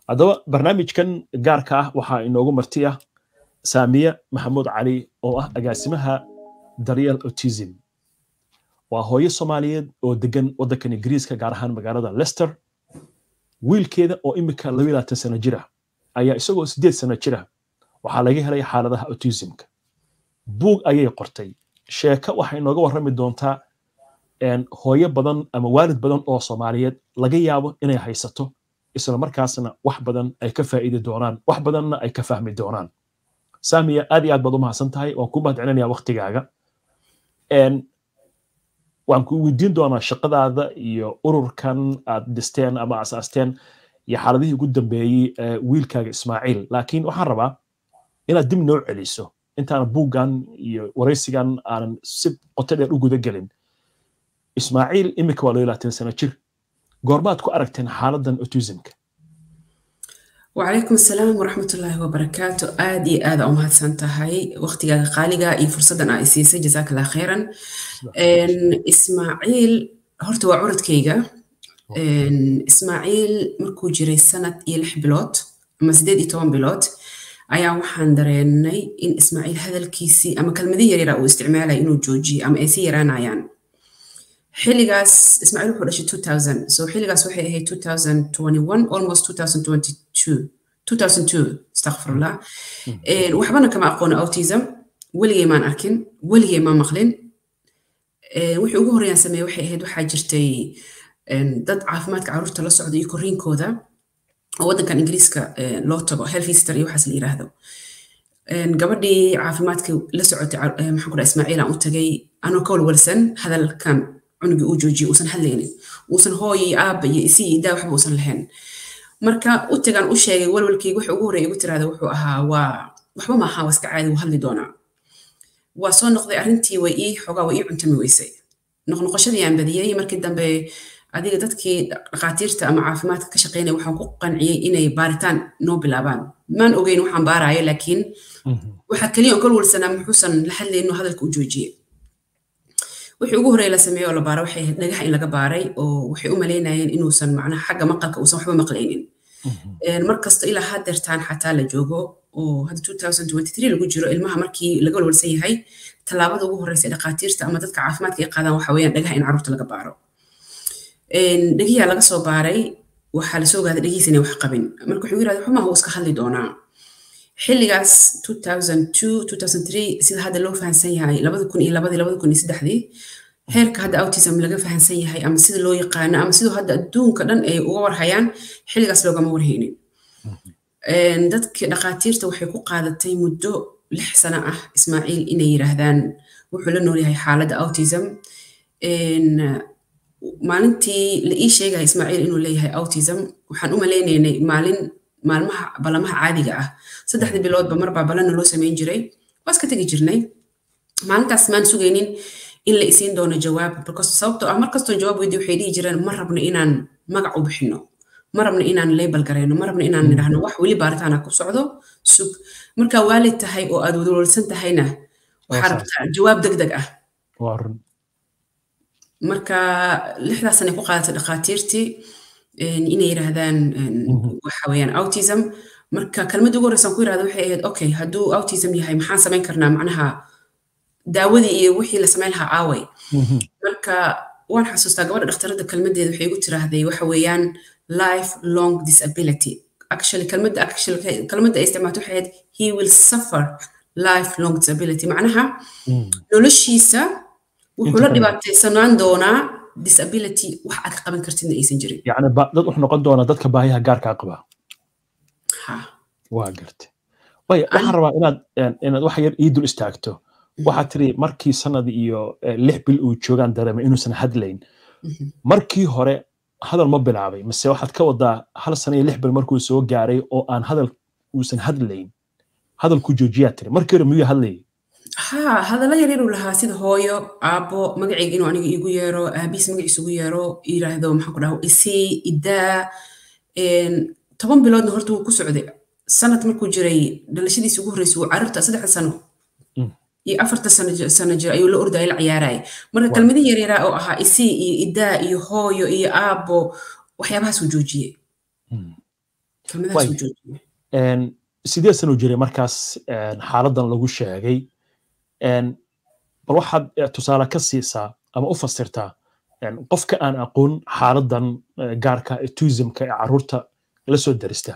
haddaba barnaamijkan gaarka ah waxaa inoogu marti ah saamiya maxamuud cali oo ah agaasimaha daryeel autism waa hooyo Soomaaliyeed oo degan waddanka Ingiriiska gaar ahaan magaalada Leicester wiilkeeda oo imika 22 sano jira ayaa isagoo 8 sano jira waxaa laga helay xaaladaha autismka buug ayay qortay sheeko waxay inooga warrami doontaa hooyo badan ama waalid badan oo Soomaaliyeed laga yaabo inay haysato isla markaasna wax badan ay ka faa'iidi doonaan wax badanna ay ka fahmi doonaan saamiya aad iyo aad baad u mahadsan tahay waan ku mahadcelinayaa waqtigaaga waan ku weydiin doonaa shaqadaada iyo ururkan aad dhisteen ama asaasteen iyo xaaladihii ugu dambeeyey wiilkaaga Ismaaciil laakiin waxaan rabaa inaad dib noo celiso intaan buuggan iyo waraysigan aan si qoto dheer u guda gelin Ismaaciil imika waa 22 sano jir goormaad ku aragteen xaaladan autismka وعليكم السلام ورحمة الله وبركاته آدي آد أمهات سنتهاي وقتي قالقة إي فرصة إسيسي جزاك الله خيرا إسماعيل هرتوا عرض كيغا إسماعيل مركو جري سنة يلح بلوت مسدد إتوان بلوت أيا وحان دريني إن إسماعيل هذا الكيسي أما كلمة دي يرى استعمالها إنو جوجي أما إيسي يران عيان حيلغاس إسماعيل وحو رشي 2000 so حيلغاس وحي هي 2021 almost 2002 استغفر الله وحبنا كما أقونا أوتيزم ولي ما أركن ولي ما مقلن وحي ugu horeyaan sameeyay waxay ahayd waxa jirtay dad caafimaadka carruurta la socda iyo koriinkooda oo wadankan Ingiriiska loo tago health visitor iyo waxa la yiraahdo gabadhii caafimaadka la socotay maxaan ku dhahay Ismaaciil aan u tagay anoo ka walwalsan hadalkan cunugi uu joojiyo uusan hadlaynin uusan hooyay aaba iyo isii idaa waxba uusan lahayn marka u tagan u sheegay walwalkaygu waxa ugu horeeyay ugu tiraada wuxuu ahaa waxba ma aha waska caadi u hadli doonaa waa soo noqday arrintii way ii xogaa way ii cuntami weysay noqnoqoshadii aan badiyay markii dambe adiga dadkii dhaqaatiirta ama caafimaadka ka shaqeynaya waxaan ku qanciyay inay baaritaan noo bilaabaan maan ogeyn waxaan baarayo laakiin waxa kaliya oo walwalsanaa muxuusan la hadlayno hadalka u joojiyay wixii ugu horeeyay la sameeyo la baaro waxay dhagax in laga baaray oo waxay u maleynayeen inuusan macnaha xagga maqalka uusan waxba maqlaynin markasta ilaa hadeertaan xataa la joogo oo hadda 2023 lagu jiro ilmaha markii laga walwalsan yahay talaabada ugu horeysay dhaqaatiirta ama dadka caafimaadka ay qaadaan waxa weeyaan dhagax in carruurta laga baaro dhagiya laga soo baaray waxa la soo gaaday dhagiisa inay wax qabin marka wuxuu yiraahdaa xumaha uu iska hadli doonaa xilligaas 2002 sida hadda loo fahansan yahay 2003 heerka hadda autism laga fahansan yahay ama sida loo yaqaan ama sida hadda adduunka dhan ay uga warhayaan xilligaas loogama warhaynin dadka dhaqaatiirta waxay ku qaadatay muddo 6 sano ah Ismaaciil inay yiraahdaan wuxuu la nool yahay xaaladda autism maalintii la ii sheegay Ismaaciil inuu leeyahay autism waxaan u maleynaynay maalmaha balamaha caadiga ah 3 biloodba marba balana loo sameyn jiray waas ka tagi jirnay maalintaas maan sugaynin in la isiin doono jawaab because sababtoo ah markastoo jawaab weydii waxay dhihi jireen ma rabno inaan magac u bixino ma rabno inaan label gareyno ma rabno inaan nidhaahno wax weli baaritaana ku socdo sug marka waalid tahay oo aad walwalsan tahayna waxaa rabtaa jawaab degdeg ah marka 6 sano ku qaadatay dhaqaatiirtii inay yiraahdaan waxa weeyaan autism marka kalmadii ugu horeysan ku yiraahdo waxay ahayd okay hadduu autism yahay maxaan samayn karnaa macnaha daawadii iyo wixii la samayn lahaa aaway marka waan xasuustaa gabadha dhakhtarada kalmadeeda waxay igu tiraahday waxa weeyaan lifelong disability actually kalmada ay isticmaalto waxay ahayd he will suffer lifelong disability macnaha noloshiisa wuxuu la dhibaataysanaan doonaa disability wax aad ka qaban kartidna aysan jirin yani dad wax noqon doona dadka baahiyaha gaarka qaba waa gartay waxaan rabaa inaad wax yar ii dul istaagto waxaad tiri markii sanad iyo 6 bil uu joogaan dareemay inuusan hadlayn markii hore hadal ma bilaabay mise waxaad ka wadaa 1 sano iyo 6 bil markuu soo gaaray oo aan hadal uusan hadlayn hadal ku joojiyaa tiri markii hore miyuu hadlayay هذا لا يريد لها سيد هويو أبو مقعي إنه أنا يجو يرو أبيس مقعي سوي يرو يراهدو محقره إسي إدا طبعا بلاد نهرتو كسعودي سنة مركو جري دلشيدي سوق ريسو عرفت 6 سنة أفرت سنة جري أيو الأردن إلى عياراي مرة كلمة يريرا أو أها إسي إدا يهويو أبو وحيابها سوجوجي kelmadahaas uu joojiyey sidee sano jiray markaas xaaladan lagu sheegay bal waxaad tusaale ka siisaa ama u fasirtaa qofka aan aqoon xaaladan gaarka autismka ee carruurta la soo darista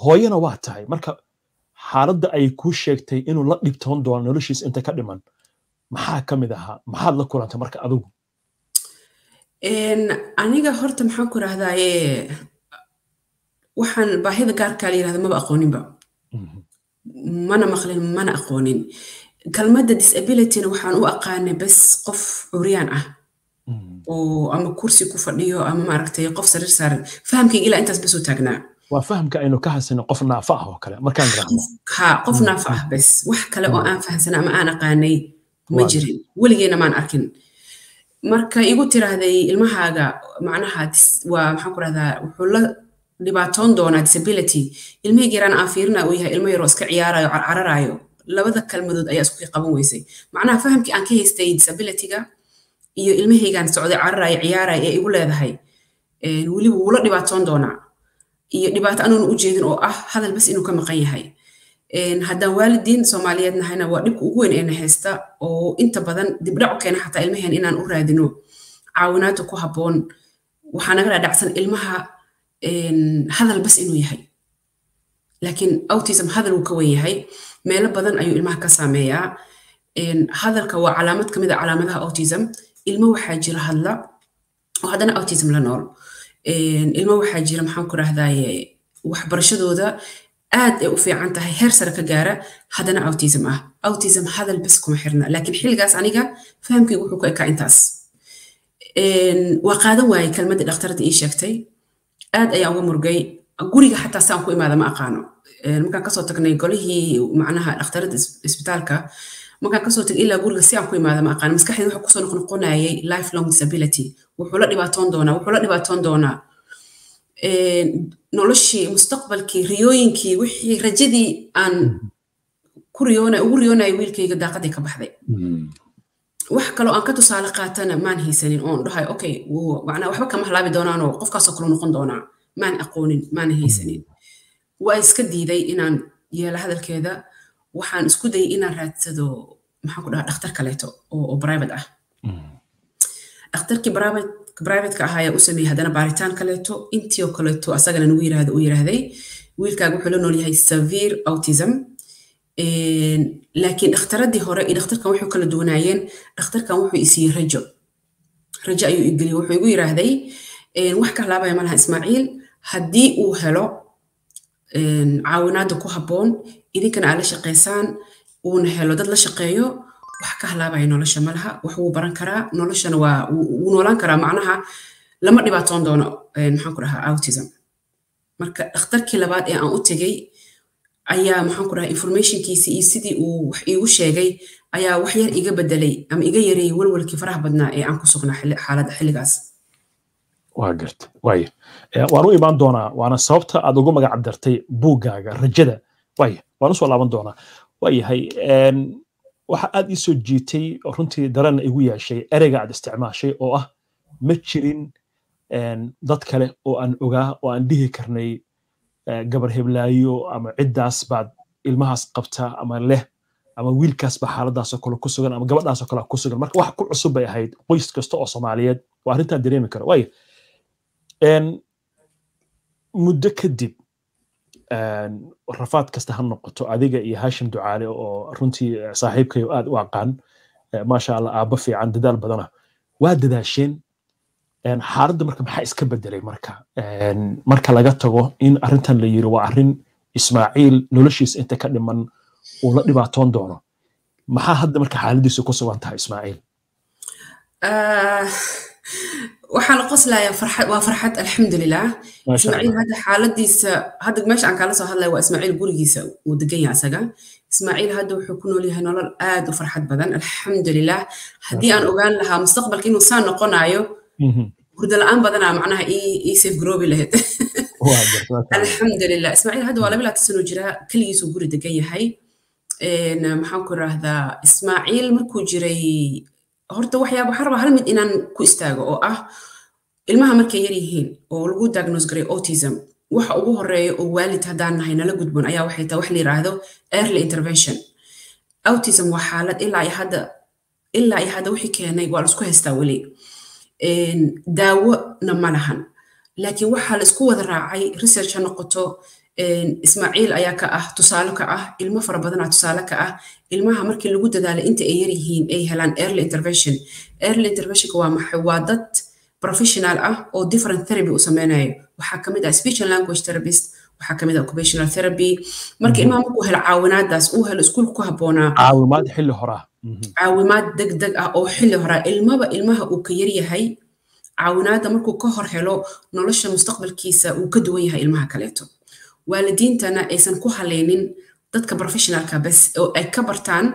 hooyana waa tahay marka xaaladda ay kuu sheegtay inuu la dhibtoon doono noloshiisa inta ka dhiman maxaa ka mid ahaa maxaad la kulantay marka adigu aniga horta maxaan ku rahdaye waxaan baahida gaarkaa la yirahda maba aqooninba mana maqlin mana aqoonin kalmadda disabilityna waxaan u aqaanay bas qof curyaan ah oo ama kursi ku fadhiyo ama maaragtay qof sariir saaran fahamkayga ilaa intaas bas u taagnaa waa fahamka aynu ka haysano qof naafa ah oo kale markaan garaacno qof naafa ah bas wax kale oo aan fahamsana ama aan aqaanay ma jirin weligeena maan arkin marka igu tiraahday ilmahaaga macnaha waa maxaan ku rahdaa wuxuu la dhibaatoon doonaa disability ilmihii yaraan aan fiirina uu yahay ilmo yaroo iska ciyaarayo carcararayo labada kalmadood ayaa isku qaban weysay macnaha fahamkii aan ka haystay disabilityga iyo ilmihaygaan socday cararayo ciyaarayo ee igu leedahay weliba wuu la dhibaatoon doonaa iyo dhibaato anuun u jeedin oo ah hadal bas inuu ka maqan yahay haddaan waalidiin Soomaaliyeed nahayna waa dhibka ugu weyn ee na haysta oo inta badan dibdhac u keena xataa ilmaheen inaan u raadino caawinaad ku habboon waxaa naga dhacsan ilmaha hadal bas inuu yahay laakiin autism hadal uu ka weyn yahay meelo badan ayuu ilmaha ka saameeyaa hadalka waa calaamad ka mid ah calaamadaha autism ilmo waxaa jira hadla oo haddana autism la nool ilmo waxaa jira maxaan ku rahdaye waxbarashadooda aad ay u fiican tahay heer sare ka gaara haddana autism ah autism hadal bas kuma xirna laakiin xilligaas aniga fahamkaygu wuxuu ku ekaa intaas waa qaadan waayey kelmadii dhakhtarada ii sheegtay aad ayaan uga murgay guriga xataa saan ku imaada ma aqaano markaan kasoo tagnay golihii macnaha dhakhtarada isbitaalka markaan kasoo tagay ilaa guriga si aan ku imaada ma aqaano maskaxdii wuxuu kusoo noqnoqonayay lifelong disability wuxuu la dhibaatoon doonaa noloshii mustaqbalkii riyooyinkii wixii rajadii aan ugu riyoonayay wiilkayga daaqadii ka baxday wax kaloo aan ka tusaale qaatana maan haysanin oon dhahay okay macnaa waxba kama halaabi doonaanoo qofkaasoo kale noqon doonaa maan aqoonin maana haysanin waa iska diiday inaan yeelo hadalkeeda waxaan isku dayay inaan raadsado maxaan ku dhahaa dhakhtar kaleeto oo private ah dhakhtarkii private ka ahaa u sameeyay haddana baaritaan kaleeto intii oo kaleeto asagana nagu yiraahday wiilkaaga wuxuu la nool yahay severe autism laakiin dhakhtaradii hore iyo dhakhtarkan wuxuu kala duwanaayeen dhakhtarkan wuxuu isiiyey rajo ayuu igeliyey wuxuu igu yiraahday wax ka halaabaya malaha Ismaaciil haddii uu helo caawinaada ku habboon idinkana aad la shaqaysaan uuna helo dad la shaqeeyo wax ka halaabaya nolosha malaha wax uu baran karaa noloshana waa uu noolaan karaa macnaha lama dhibaatoon doono maxaan ku dhahaa autism marka dhakhtarkii labaad ee aan u tegey ayaa maxaan ku dhahaa informationkiisa iyo sidii uu wax iigu sheegay ayaa wax yar iga bedelay ama iga yareeyay walwalkii faraha badnaa ee aan ku sugnaa xaaladda xilligaas waa gartay waaya waan u imaan doonaa waana sababta aad ugu magac dartay buuggaaga rajada waaya waan usoo laaban doonaa waayahay waxa aad ii soo jiitay runtii darana igu yeeshay ereyga aad isticmaashay oo ah ma jirin dad kale oo aan ogaa oo aan dhihi karnay gabar heblaayo ama ciddaas baad ilmahaas qabtaa ama leh ama wiilkaas baa xaaladaasoo kale ku sugan ama gabadhaasoo kale ku sugan marka wax ku cusub bay ahayd qoys kasta oo Soomaaliyeed waa arrintan dareemi karo waaya muddo kadib rafaad kasta ha noqoto adiga iyo Hashim Ducaale oo runtii saaxiibkayo aad u aqaan maasha Allah aaba fiican dadaal badana waa dadaasheen xaaladda marka maxaa iska bedelay marka laga tago in arrintan la yiri waa arrin Ismaaciil noloshiisa inta ka dhiman uu la dhibaatoon doono maxaa hadda marka xaaladiisu ku sugan tahay Ismaaciil waxaan qoslayaa farxad alxamdulilah Ismaaciil hadda xaaladiisa hadda meesha aan kala soo hadlay waa Ismaaciil gurigiisa uu degan yahay asaga Ismaaciil hadda wuxuu ku nool yahay nolol aad u farxad badan alxamdulilah haddii aan ogaan lahaa mustaqbalka inuu saan noqonayo hurdo la'aan badanaa macnaha ii safe garoobi lahayd alxamdulilah Ismaaciil hadda waa 22 sano jira kaligiisuu guri degan yahay maxaan ku rahdaa Ismaaciil markuu jiray horta waxyaabo waxaan rabaa hal mid inaan ku istaago oo ah ilmaha markay yar yihiin oo lagu diagnose garay autism waxa ugu horeeya oo waalid haddaan nahay nala gudboon ayaa waxay tahay wax la yiraahdo early intervention. Autism waa xaalad ilaa iyo hadda wixii keenay waa la isku haystaa weli. daawona ma lahan, laakiin waxaa la isku wada raacay research ha noqoto. Ismaaciil ayaa ka ah tusaale ka ah, ilmo fara badanaa tusaale ka ah. Ilmaha markii lagu dadaalay inta ay yar yihiin ay helaan early intervention. Early interventionka waa maxay? Waa dad professional ah oo different therapy u sameynayo. Waxaa ka mid ah speech and language therapist, waxaa ka mid ah occupational therapy. Marka ilmaha markuu helo caawinaadaas, uu helo iskuul ku habboonaa, caawimaad xilli hore ah, caawimaad degdeg ah oo xilli hore ah. Ilmaha uu ka yar yahay, caawinaada markuu ka hor helo, nolosha mustaqbalkiisa uu ka duwan yahay ilmaha kaleeto. waalidiintana aysan ku haleynin dadka professionalka bas, oo ay ka bartaan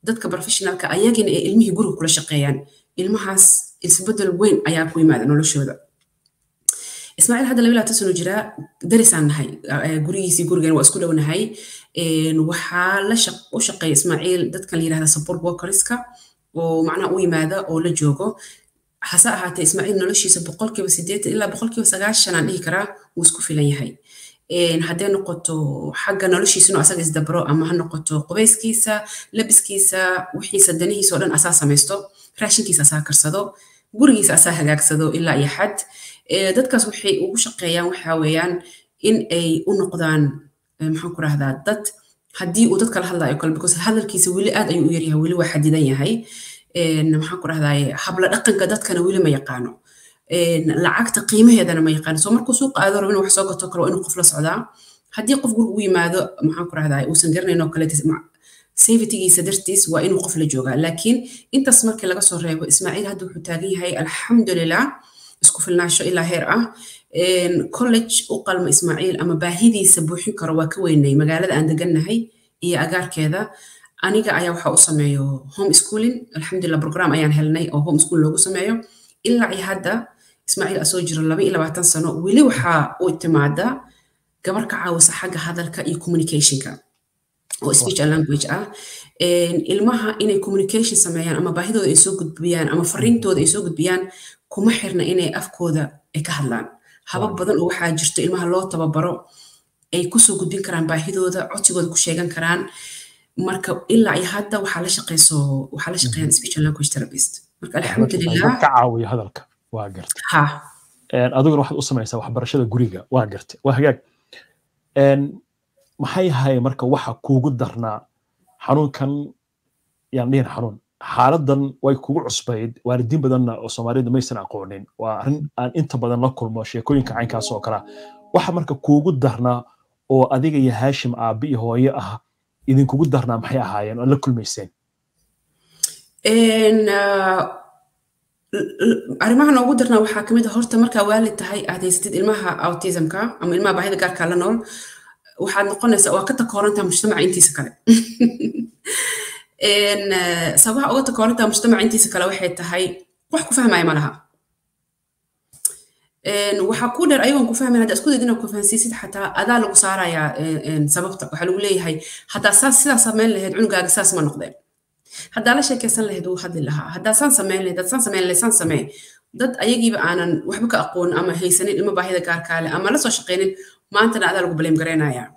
dadka professionalka ayagina ee ilmihii guriga kula shaqeeyaan. Ilmahaas isbedel weyn ayaa ku yimaada noloshooda. Ismaaciil hadda 22 sano jira, darisaan nahay, gurigeena waa isku dhownahay. waxaa u shaqeeya Ismaaciil dadkan la yiraahdo support workerska oo macnaha u yimaada oo la joogo. hase ahaatee Ismaaciil noloshiisa 80% ilaa 90% aan dhihi karaa uu isku filan yahay. haddee noqoto xagga noloshiisa inuu asaga isdabro, ama ha noqoto qubayskiisa, labiskiisa, wixiisa danihiisa oo dhan asaa samaysto, raashinkiisa asaa karsado, gurigiisa asaa hagaagsado ilaa iyo xad. dadkaas waxay ugu shaqeeyaan waxaa weeyaan in ay u noqdaan maxaan ku rahdaa dad haddii uu dadka la hadlayo kale, because hadalkiisa weli aad ayuu u yaryahay, weli waa xadidan yahay. maxaan ku rahdaa habla dhaqanka dadkana weli ma yaqaano. lacagta qiimaheedana ma yaqaan. soo markuu suuqa aado rabo inuu wax soo gato kale waa inuu qof la socdaa. haddii qof guriga u yimaado, maxaan ku rahdaa uusan garanayn oo kale, safetygiisa dartiis waa inuu qof la joogaa. laakiin intaas markii laga soo reebo, Ismaaciil hadda wuxuu taagan yahay alxamdulilah isku filnaansho ilaa heer ah. college u qalma Ismaaciil ama baahidiisa buuxin karo waa ka weynay magaalada aan degannahay iyo agaarkeeda. aniga ayaa waxaa u sameeyo home schooling. alxamdulilah program ayaan helnay oo home school loogu sameeyo. ilaa iyo hadda Ismaaciil asoo jiro 22 sano, weli waxaa u timaada gabar ka caawisa xagga hadalka iyo communicationka oo speech and language ah. ilmaha inay communication sameeyaan ama baahidooda ay soo gudbiyaan ama fariintooda ay soo gudbiyaan kuma xirna inay afkooda ay ka hadlaan. habab badan oo waxaa jirto ilmaha loo tababaro ay ku soo gudbin karaan baahidooda, codsigooda ku sheegan karaan. marka ilaa iyo hadda waxaa la shaqeeyaan speech and language therapist. marka alxamdulilah ka caawiyo hadalka. waa gartay. adiguna waxaad u samaysaa waxbarashada guriga. waa gartay. waa hagaag. maxay ahay marka waxa kuugu darnaa xanuunkan? yaan dhihin xanuun, xaaladan way kugu cusbayd, waalidiin badanna oo Soomaaliyeed maysan aqoonin. waa arrin aan inta badan la kulmo sheekooyinka caynkaas oo kale. waxa marka kuugu darnaa oo adiga iyo Haashim aabi iyo hooyo ah idinkugu darnaa maxay ahaayeen oo la kulmayseen? arrimaha noogu darnaa waxaa ka mid ah, horta markaa waalid tahay aad haysatid ilmaha autismka ama ilmaha baahida gaarka la nool, waxaad noqonaysaa waa ka takoorantaa mujtamaca intiisa kale. sababaha uga takoorantaa mujtamaca intiisa kale waxay tahay wax ku fahmaya ma laha. waxaa ku dheer ayagoon ku fahmayn, hadda isku dayd inaad ku fahansiisid xataa adaa lagu saarayaa sababta. waxaa lagu leeyahay haddaa sidaas samayn lahayd cunugaaga saas ma noqdeen. haddaa la sheekaysan lahayd wuu hadli lahaa. haddaa saan samayn lahayd saan samee. dad ayagiiba aanan waxba ka aqoon ama haysanin ilmo baahida gaarkaa leh ama la soo shaqaynin, maantana adaa lagu blame garaynayaa.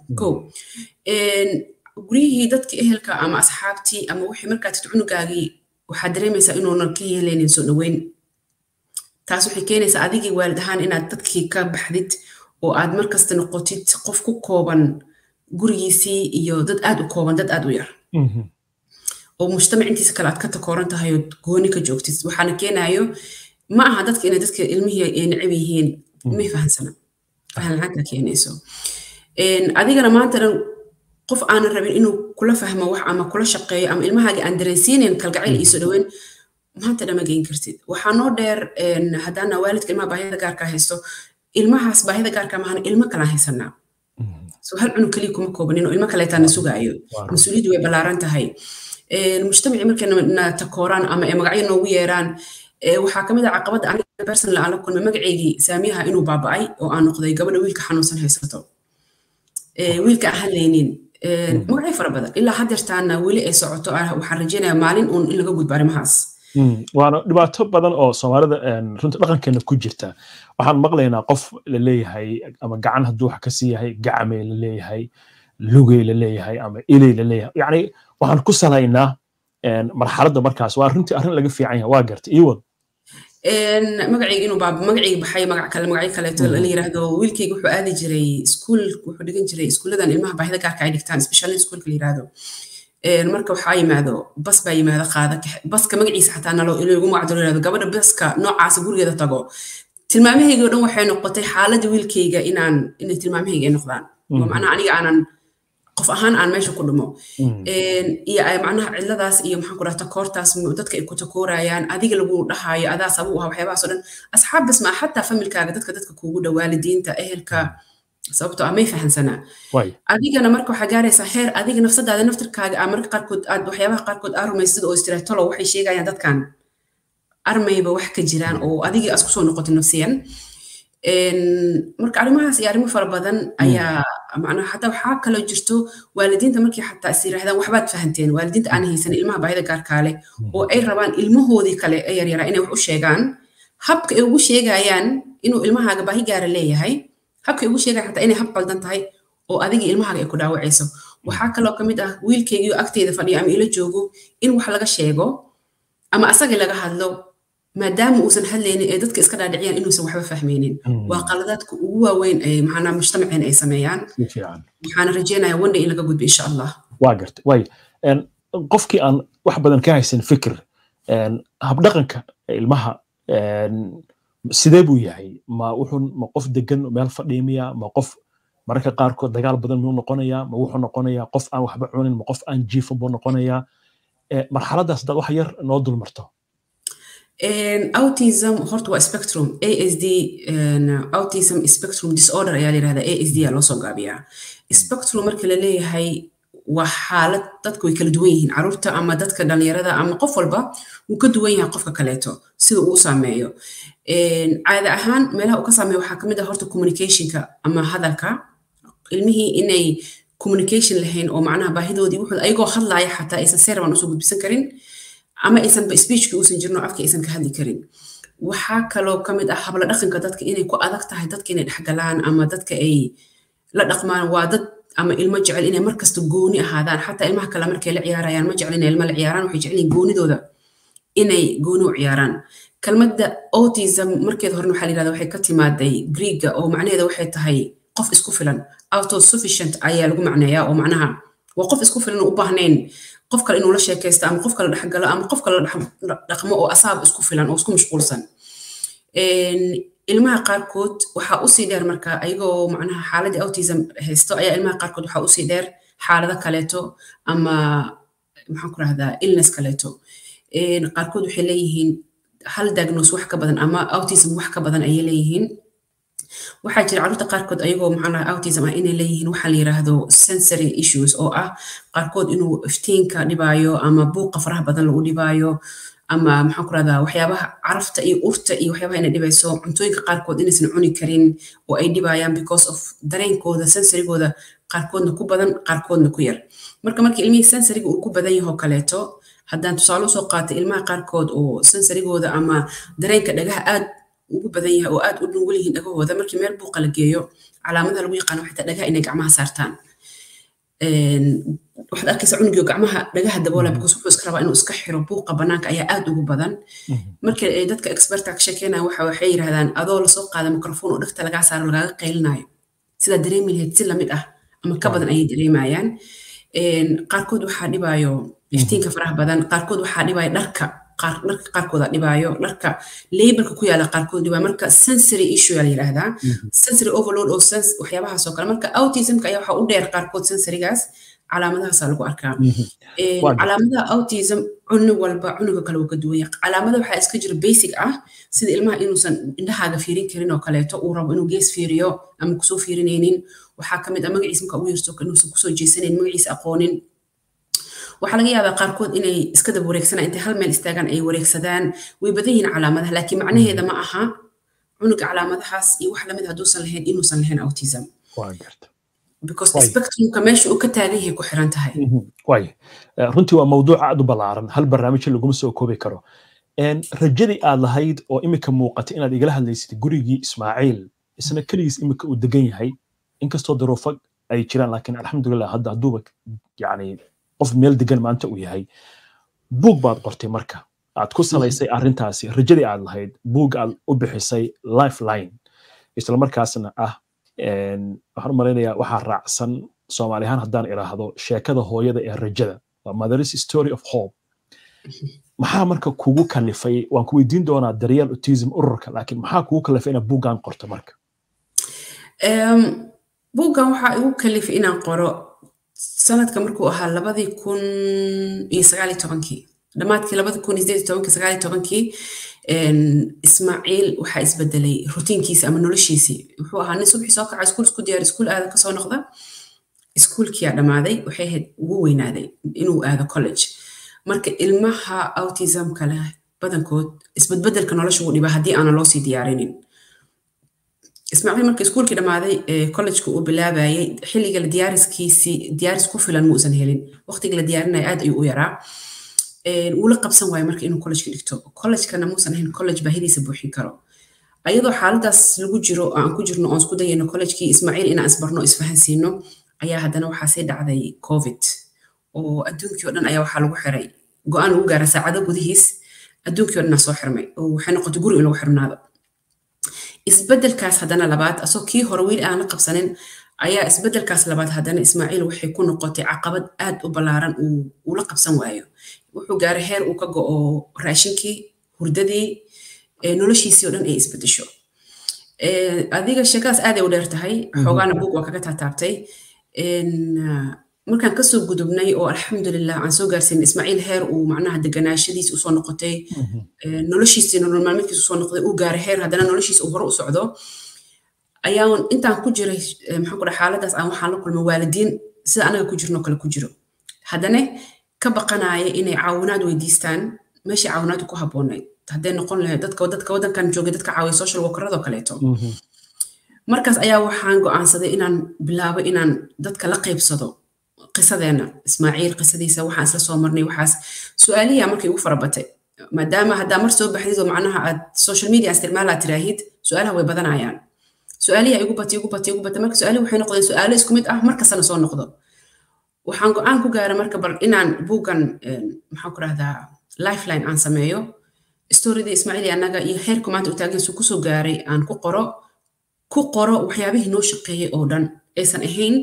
guryihii dadka ehelka ama asxaabtii ama wixii markaad tid cunugaagii waxaad dareemaysaa inuunan ka yeelaynin soo dhaweyn. taas waxay keenaysaa adigii waalid ahaan inaad dadkii ka baxdid oo aad markasta noqotid qof ku kooban gurigiisii iyo dad aad u kooban, dad aad u yar. oo mujtamac intiisa kale aad ka takooran tahay oo gooni ka joogtid. waxaana keenayo ma aha dadka inay dadka ilmihii ay necab yihiin, ma fahansana. fahan la'aanta keenayso. adigana maanta dhan qof aanan rabin inuu kula fahmo wax ama kula shaqeeyo ama ilmahaaga aan dareensiinin kalgacayl iyo soo dhaweyn, maanta dhama geyn kartid. waxaa noo dheer haddaana waalidka ilmaha baahida gaarka haysto, ilmahaas baahida gaarka mahana ilmo kala haysanaa. so hal cunug kaliya kuma koobanin oo ilmo kaleetaana sugaayo. mas-uuliyaddu way ballaaran tahay. mujtamacii markay na takooraan ama ay magacyo noogu yeeraan, waxaa ka mid ah caqabadda aniga personal aan la kulmay magaceygii saamiyaha inuu baaba'ay oo aan noqday gabadha wiilka xanuunsan haysato. wiilka aan hadlaynin magacyo fara badan ilaa haddeertaana weli ay socoto. waxaan rajaynayaa maalin uun in laga gudbo arrimahaas. waana dhibaato badan oo Soomaalida runta dhaqankeena ku jirta waxaan maqlaynaa qof la leeyahay ama gacan hadduu wax ka siiyahay gacmay la leeyahay lugay la leeyahay ama ilay la leeyahay yani waxaan ku salaynaa marxaladda markaas waa runtii arrin laga fiican yahay waa gartay iyo wad magacayga inuu magacayga baxay magacyo kaleeto la yiraahdo wiilkayga wuxuu aadi jiray iskuul wuxuu dhigan jiray iskuuladan ilmaha baahida gaarka ay dhigtaan special schoolka la yiraahdo marka waxaa yimaado bas baa yimaado qaada baska magaciisa xataa nalo ilugu magacdo la yiraahdo gabadha baska noocaas gurigeeda tago tilmaamahayga oo dhan waxay noqotay xaaladda wiilkayga inay tilmaamahayga ay noqdaan macnaha aniga aanan qof ahaan aan meesha ku dhumo iyo ay macnaha ciladaas iyo maxaan ku dhahtaa koortaas dadka ay ku takoorayaan adiga lagu dhahayo adaas abu ah waxyaabahaas oo dhan asxaab bas ma xataa familkaaga dadka kuugu dhow waalidiinta ehelka sababtoo ah may fahansanaa adigana marka waxaa gaaraysaa heer adiga nafsadaada naftirkaaga marka qaarkood aad waxyaabaha qaarkood aa rumaysid oo istiraatolo waxay sheegayaan dadkan armayba wax ka jiraan oo adigii aad kusoo noqotay nafsiyan marka arrimahaas iyo arrimo fara badan ayaa macnaha xataa waxaa kaloo jirto waalidiinta markii xataa is yiraahdaan waxbaad fahanteen waalidiinta aan haysan ilmaha baahida gaarkaa leh oo ay rabaan ilmahoodii kale ee yaryaraa inay wax u sheegaan habka ay ugu sheegayaan inuu ilmahaaga baahi gaara leeyahay habka ay ugu sheegayaan xataa inay hab qaldan tahay oo adiga ilmahaaga ay ku dhaawacayso waxaa kaloo ka mid ah wiilkaygiioo agteeda fadhiya ama ila joogo in wax laga sheego ama asagii laga hadlo maadaama uusan hadlaynin ee dadka iska dhaadhiciyaan inuusan waxba fahmaynin waa qaladaadka ugu waaweyn ee maxaana mujtamaceen ay sameeyaan waxaana rajeynayaa one day in laga gudbo insha allah waa gartay way qofkii aan wax badan ka haysan fikir habdhaqanka ilmaha sidee buu yahay ma qof degan meel fadhiimiya ma qof mararka qaarkood dagaal badan muu noqonayaa ma wuxuu noqonayaa qof aan waxba cunin ma qof aan jiifin buu noqonayaa marxaladaas dad wax yar noo dul marto autism horta waa spectrum ASD autism spectrum disorder ayaa la yiraahdaa ASD aa loo soo gaabiyaa spectrum marka la leeyahay waa xaalad dadku way kala duwan yihiin caruurta ama dadka dhalinyarada ama qof walba wuu ka duwan yahay qofka kaleeto sida uu saameeyo caada ahaan meelaha uu ka saameeyo waxaa ka mid ah horta communicationka ama hadalka ilmihii inay communication lahayn oo macnaha baahidoodii wuxuu ayagoo hadlaaya xataa aysan seerban usoo gudbisan karin ama aysan speechki uusan jirno afka aysan ka hadli karin waxaa kaloo ka mid ah habla dhaqanka dadka inay ku adag tahay dadka inay dhexgalaan ama dadka ay la dhaqmaan waa dad ama ilmo jecel inay markasta gooni ahaadaan xataa ilmaha kale markay la ciyaarayaan ma jecel inay ilmo la ciyaaraan waxay jecel yihiin goonidooda inay gooni u ciyaaraan kalmadda autism markeed horena waxaa la yirahdaa waxay ka timaaday Greek oo macnaheedu waxay tahay qof isku filan autosufficient ayaa lagu macneeyaa oo macnaha waa qof isku filan u baahnayn qof kale inuu la sheekaysto ama qof kale dhexgalo ama qof kale dhaqmo oo asaab isku filan oo isku mashquulsan ilmaha qaarkood waxaa usii dheer marka ayagoo macnaha xaaladda autism haysto ayaa ilmaha qaarkood waxaa usii dheer xaalado kaleeto ama maxaan ku rahdaa illness kaleeto qaarkood waxay leeyihiin hal diagnose wax ka badan ama autism wax ka badan ayay leeyihiin waxaa jira caruurta qaarkood ayagoo maxaa autism ah inay leeyihiin waxaa la yiraahdo sensory issues oo ah qaarkood inuu iftiinka dhibaayo ama buuqa faraha badan lagu dhibaayo ama maxaan ku rahdaa waxyaabaha carafta iyo urta iyo waxyaabaha inay dhibayso cuntooyinka qaarkood inaysan cuni karin oo ay dhibayaan because of dareenkooda sensorygooda qaarkoodna ku badan qaarkoodna ku yar markii ilmihii sensoryga uu ku badan yaho kaleeto haddaan tusaale usoo qaatay ilmaha qaarkood oo sensorygooda ama dareenka dhagaha aad ugu badan yahay oo aad u dhungul yihiin dhagahooda markii meel buuqa la geeyo calaamadaha lagu yaqaano waxay tahay dhagaha inay gacmaha saartaan waxaad arkaysaa cunugiyo gacmaha dhagaha daboola because wuxuu iska rabaa inuu iska xiro buuqa banaanka ayaa aad ugu badan marka dadka experta ka sheekeynaya waxay yiraahdaan adoo lasoo qaada microphone oo dhagta lagaa saaro lagaaga qaylinayo sida dareemi lahayd si lamid ah ama ka badan ayay dareemayaan qaarkood waxaa dhibaayo iftiinka faraha badan qaarkood waxaa dhibaayo dharka qaarkood dhibaayo dharka labelka ku yaala qaarkood dhibaayo marka sensory issue la yiraahdaa sensory overload oo waxyaabahaas oo kale marka autismka ayaa waxa u dheer qaarkood sensorygaas calaamadahaas lagu arkaa calaamadaha autism cunug walba cunuga kale uu ka duwan yahay calaamadaha waxaa iska jira basic ah sida ilmaha inuusan indhahaaga fiirin karin oo kaleeto uu rabo inuu gees fiiriyo ama kusoo fiirinaynin waxaa ka mid ah magaciisa marka ugu yarto inuusan kusoo jeesanayn magaciisa aqoonin waxaa laga yaabaa qaarkood inay iska daba wareegsanaan intay hal meel istaagaan ay wareegsadaan way badan yihiin calaamadaha laakiin macnaheeda ma aha cunuga calaamadahaas iyo wax lamid hadduusan lahayn inuusan lahayn autism because spectrumka meesha uu ka taagan yahay ku xiran tahay runtii waa mawduuc aad u ballaaran hal barnaamij laguma soo koobi karo rajadii aad lahayd oo imika muuqatay inaad igala hadlaysid gurigii Ismaaciil isna kaligiis imika uu degan yahay inkastoo daruufo ay jiraan laakiin alxamdulillah hadda haduuba yani qof meel degan maanta uu yahay buug baad qortay marka aad ku salaysay arrintaasi rajadii aad lahayd buug aad u bixisay lifeline isla markaasna waxaan u malaynayaa waxaa raacsan Soomaali ahaan haddaan iraahdo sheekada hooyada ee rajada waa Mother's Story of Hope maxaa marka kugu kalifay waan ku weydiin doonaa Daryeel Autism ururka laakiin maxaa kugu kalifay inaad buuggan qorto marka buuggan waxaa igu kalifay inaan qoro sanadka markuu ahaa 2019 dhamaadkii 2018 Ismaaciil waxaa isbedelay rutiinkiisa ama noloshiisii wuxuu ahaa nin subaxii soo kacay isku diyaar iskuul aada ka soo noqda iskuulkii dhamaaday waxay ahayd ugu weynaaday inuu aado college marka ilmaha autism-ka leh badankood isbedbedelka nolosha uu dhibaa haddii aanan loo sii diyaarinin Ismaaciil marka iskuulkii dhamaaday college-ka uu bilaabayay xilliga la diyaaris ku filan muusan helin waqtiga la diyaarinay aad ayuu u yaraa wuu la qabsan waayay marka inuu college-ka dhigto college-kana muusan ahayn college baahidiisa buuxin karo ayadoo xaaladaas lagu jiro aan ku jirno oon isku dayayno college-kii Ismaaciil inaan isbarno isfahansiino ayaa haddana waxaa sii dhacday covid oo adduunkii oo dhan ayaa waxaa lagu xiray go'aan lagu gaaray saacado gudihiis adduunkii oo dhan soo xirmay oo waxay noqotay guri in lagu xirnaado isbedelkaas haddana labaad asoo kii hore wiil aan la qabsanin ayaa isbedelkaas labaad haddana Ismaaciil waxay ku noqotay caqabad aad u ballaaran uu la qabsan waayo wuxuu gaaray heer uu ka go'o raashinkii hurdadii noloshiisii oo dhan ay isbedesho adiga sheekadaas aad ay u dheer tahay xoogaana buug waa kaga taataabtay markaan ka soo gudubnay oo alxamdulillah aan soo gaarsiin Ismaaciil heer uu macnaha deganaashadiisa u soo noqotay noloshiisa nolol maalmeedkiisa soo noqday uu gaaray heer haddana noloshiisa uu hore u socdo ayaan intaan ku jiray maxaan ku dhahay xaaladaas aan waxaan la kulmay waalidiin sida anaga ku jirno kale ku jiro haddana ka baqanaya inay caawinaad weydiistaan meeshii caawinaad ku habboonayd hadday noqon lahayd dadka waddankan joogay dadka caawiya social workeradoo kaleeto markaas ayaa waxaan go'aansaday inaan bilaabo inaan dadka la qaybsado qisadeena Ismaaciil qisadiisa waxaan isla soo marnay waxaas su'aaliya markay ugu farabatay maadaama hadda mar soo baxdido macnaha aad social media isticmaala tiraahid su'aalaha way badanayaan su'aaliya igu batay marka su'aalihi waxay noqdeen su'aalo isku mid ah markastana soo noqdo waxaan go'aan ku gaaray marka bal inaan buuggan maxaan ku rahdaa lifeline aan sameeyo storyda Ismaaciil anaga iyo heerku maanta u taagan ku soo gaaray aan ku qoro waxyaabihii noo shaqeeyay oo dhan aysan ahayn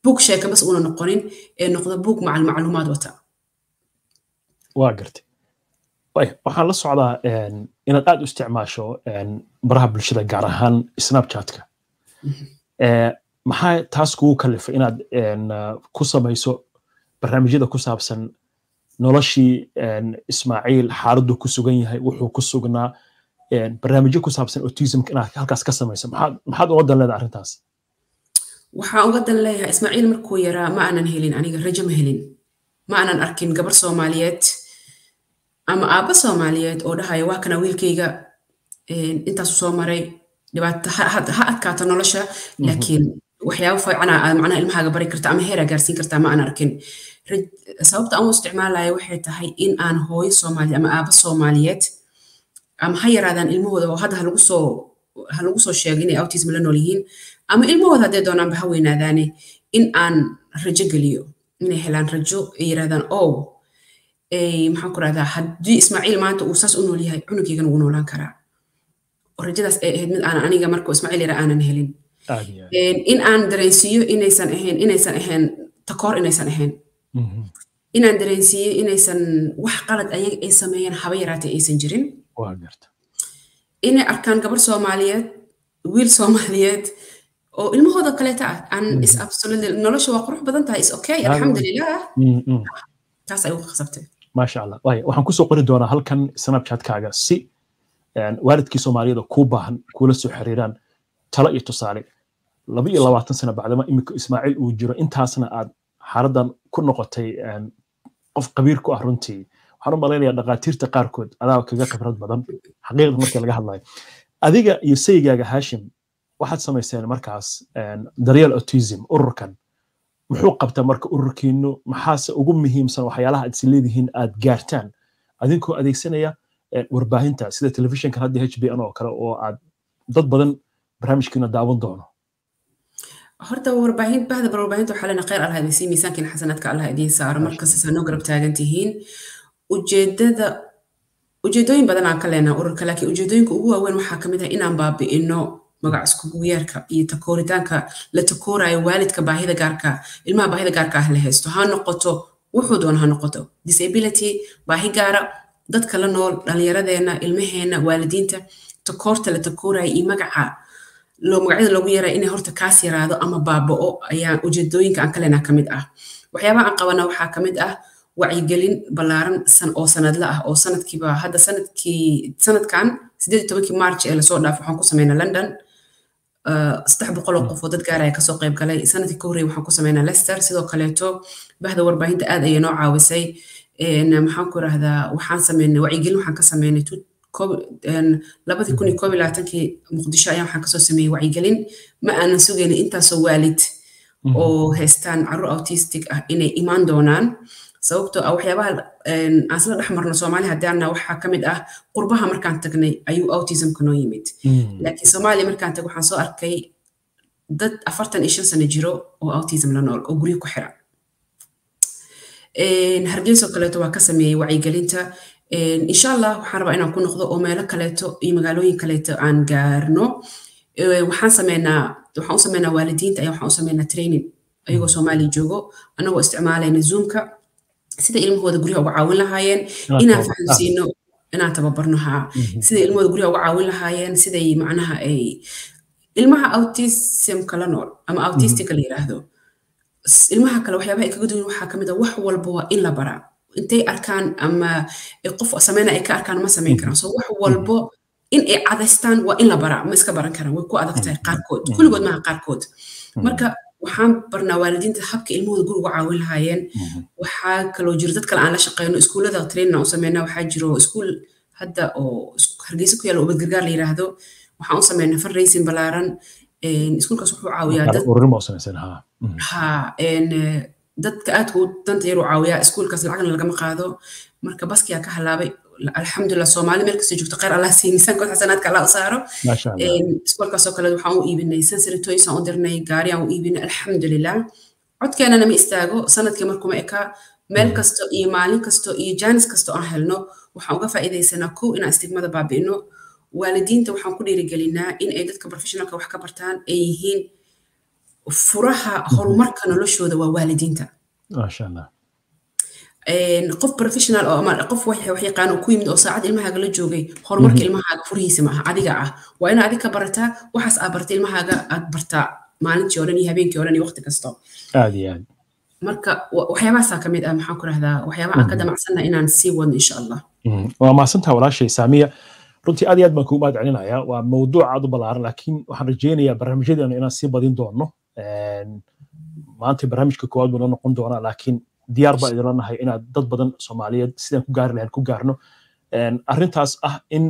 buug sheeka bas una noqonin ee noqdo buug macluumaad wata waa gartay waxaan la socdaa inaad aad u isticmaasho baraha bulshada gaar ahaan Snapchat-ka maxaa taas kugu kalifay inaad ku samayso barnaamijyada ku saabsan noloshii Ismaaciil xaaladdu ku sugan yahay wuxuu ku sugnaa barnaamijyo ku saabsan autism-ka inaad halkaas ka samayso maxaad uga dan leedahay arrintaas waxaan uga dan leeyahay Ismaaciil markuu yaraa ma aanan helin aniga rajo ma helin ma aanan arkin gabar Soomaaliyeed ama aabba Soomaaliyeed oo dhahaya waa kana wiilkayga intaas soo maray dhibaato ha adkaato nolosha laakiin waxyaabo fiican macnaha ilmahaaga bari karta ama heer gaarsiin karta ma aanan arkin sababta aan u isticmaalayo waxay tahay in aan hooyo Soomaali ama aabba Soomaaliyeed ama ha yaraadaan ilmahooda oo hadda ha lagu soo sheegay inay autism la nool yihiin ama ilmahooda hadday doonaanba ha weynaadaane in aan rajo geliyo inay helaan rajo ay yiraahdaan maxaan ku rahdaa haddii Ismaaciil maanta uu saas u nool yahay cunugeygana wuu noolaan karaa rajadaas ay ahayd mid aan aniga marka Ismaaciil yara aanan helin in aan dareensiiyo inaysan ahayn takoor inaysan ahayn inaan dareensiiyo inaysan wax qalad ayaga ay sameeyeen haba yaraatay aysan jirin inay arkaan gabar Soomaaliyeed wiil Soomaaliyeed oo ilmahooda kaleeta ah aan is absolutely nolosha waa qurux badan tahay is okay alxamdulillah taas ay u qasabtay ما شاء الله waxaan ku soo qori doonaa halkan Snapchat-kaaga si waalidkii Soomaaliyeed ku baahan kula soo xiriiraan talo iyo tusaale 22 sano bacdama imika Ismaaciil uu jiro intaasna aad xaradan ku noqotay qof qabiir ku ah runtii waxaan u maleynayaa dhaqaatiirta qaarkood adaa kaga khibrad badan xaqiiqda markii laga hadlayo adiga iyo saygaaga Hashim waxaad samayseen markaas Daryeel Autism ururkan muxuu qabtaa marka ururkiinu maxaase ugu muhiimsan waxyaalaha aad isleedihiin aad gaartaan adinkoo adeegsanaya warbaahinta sida telefishinka hadda HBN oo kale oo aad dad badan barnaamijkiina daawan doono horta warbaahinta waxaa lena khayr allah idin sii miisaankiina xasanaadka allah idiin saaro markasta noo garab taagan tihiin ujeedooyin badan aan ka leenaha ururka laakiin ujeedooyinka ugu waaweyn waxaa kamid ah inaan baabi'ino magac iskugu yeerka iyo takooritaanka la takoorayo waalidka baahida gaarka ilmaha baahida gaarka ah la haysto ha noqoto wuxuu doona ha noqoto disability baahi gaara dadka la nool dhallinyaradeena ilmaheena waalidiinta takoorta la takoorayo iyo magacyada loogu yeeray inay horta kaas yaraado ama baaba'o ayaa ujeedooyinka aan ka leenaha kamid ah waxyaabaha aan qabana waxaa kamid ah wacyigelin ballaaran oo sanadla ah oo sanadkiiba hadda sanadkan 18 March ee lasoo dhaaf waxaan ku sameynaa London 300 qof oo dad gaaraya kasoo qayb galay sanadkii ka horreeyay waxaan ku sameynaa Leicester sidoo kaleeto bahda warbaahinta aad ayay noo caawisay maxaan ku rahdaa waxaan sameynay wacyigelin waxaan ka sameynay 2021 Muqdisho ayaan waxaan kasoo sameeyay wacyigelin ma aanan sugaynay intaasoo waalid oo haystaan carruur autistic ah inay imaan doonaan sababtoo ah waxyaabaha aan isla dhex marno Soomaaliya haddaana waxaa kamid ah qurbaha markaan tagnay ayuu autismka noo yimid laakiin Soomaaliya markaan tag waxaan soo arkay dad 45 sano jiro oo autism la nool oo guriga ku xiran Hargeysa kaleeto waa ka sameeyay wacyigelinta insha Allah waxaan rabaa inaan ku noqdo oo meelo kaleeto iyo magaalooyin kaleeto aan gaarno waxaan u sameynaa waalidiinta ayaa waxaan u sameynaa training ayagoo Soomaaliya joogo anagoo isticmaalayna Zoomka sida ilmahooda guriga uga caawin lahaayeen inaan fahamsiino inaan tababarno sida ilmahooda guriga uga caawin lahaayeen siday macnaha ay ilmaha autism kala nool ama autistic la yiraahdo ilmaha kale waxyaabaha ay kaga duwan waxaa kamid ah wax walba waa in la baraa intay arkaan ama qof sameeyna ay ka arkaan ma sameyn karaan soo wax walba in ay cadaystaan waa in la baraa ma iska baran karaan way ku adag tahay qaarkood kulligood ma qaarkood marka waxaan barnaa waalidiinta habka ilmahooda guriga uga caawin lahaayeen waxaa kaloo jira dad kale aan la shaqeyno iskuulada training aan u sameynaa waxaa jiro iskuul hadda oo Hargeysa ku yaala ubad gargaar la yiraahdo waxaan u sameynaa fundraising ballaaran iskuulkaas wuxuu caawiyaa dadka aad u danta yar u caawiyaa iskuulkaas lacagna lagama qaado marka baskiyaa ka halaabay alxamdulillah Soomaali meel kasta joogto khayr Allah sii miisaankood xasanaadka Allah u saaro iskuulkaasoo kale waxaan u iibinay sensory toys aan u dirnay gaari aan u iibinay alxamdulillah codkeenana ma istaago sanadkii markuma eka meel kasto iyo maalin kasto iyo jaanis kasto aan helno waxaan uga faa'iideysanaa kow inaan istigmada baabi'ino waalidiinta waxaan ku dhiirigelinaa in ay dadka professionalka wax ka bartaan ay yihiin furaha horumarka noloshooda waa waalidiinta maasha Allah qof professional oo ama qof wax yaqaan oo ku yimid oo saacad ilmahaaga la joogay horumarka ilmahaaga furihiisa ma aha adiga ah waa in adiga ka barataa waxaas aad bartay ilmahaaga aad bartaa maalintii oo dhan iyo habeenkii oo dhan iyo waqti kasta aad iyo aad marka waxyaabahaas kamid ah maxaan ku rahdaa waxyaabaha aan ka damacsanaa inaan sii wadno insha Allah waa maasantaa walaashay Saamiya runtii aad iyo aad baan kugu mahad celinayaa waa mawduuc aad u ballaaran laakiin waxaan rajeynayaa barnaamijyadeena inaan sii badin doono maanta barnaamijka koowaad buu noqon doonaa laakiin diyaar baa idin lanahay inaad dad badan Soomaaliyeed sidaan ku gaari lahayn ku gaarno arrintaas ah in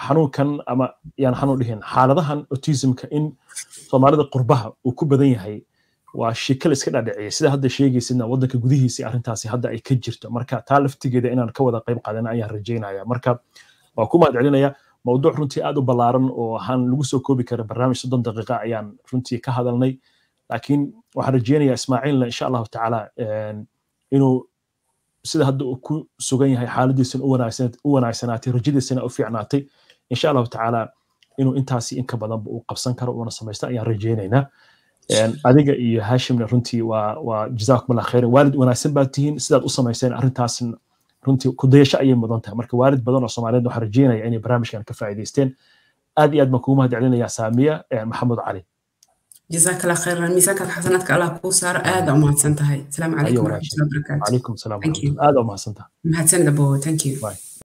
xanuunkan ama yaan xanuun dhihin xaaladahan autismka in Soomaalida qurbaha uu ku badan yahay waa shikal iska dhadhiciyay sida hadda sheegaysidna wadanka gudihiisa arrintaasi hadda ay ka jirto marka taa laftigeeda inaan ka wada qayb qaadana ayaan rajeynayaa marka waa ku mahad celinayaa mawduuc runtii aad u ballaaran oo waxaan lagu soo koobi karin barnaamij 30 daqiiqo ayaan runtii ka hadalnay laakiin waxaan rajeynayaa Ismaaciilna insha Allah taala inuu sida hadda uu ku sugan yahay xaaladiisa u wanaagsanaatay rajadiisana u fiicnaatay insha Allah taala inuu intaasi in ka badan uu qabsan karo oo sameeysta ayaan rajeynaynaa adiga iyo Hashimna runtii waa jazaakumullah khayr waalid wanaagsan baad tihiin sidaad u sameeyeen arrintaas runtii ku dayasho ayay mudan tahay marka waalid badan oo Soomaaliyeed waxaan rajeynayaa inay barnaamijkan ka faa'iideysteen aad iyo aad baan kugu mahad celinayaa Saamiya Maxamed Cali جزاك الله خيرا ميزانك حسناتك الله كوسار آدم ما هتسنتهاي السلام عليكم ورحمة الله وبركاته عليكم السلام ورحمة الله آدم ما هتسنتها ما هتسنت أبو thank you باي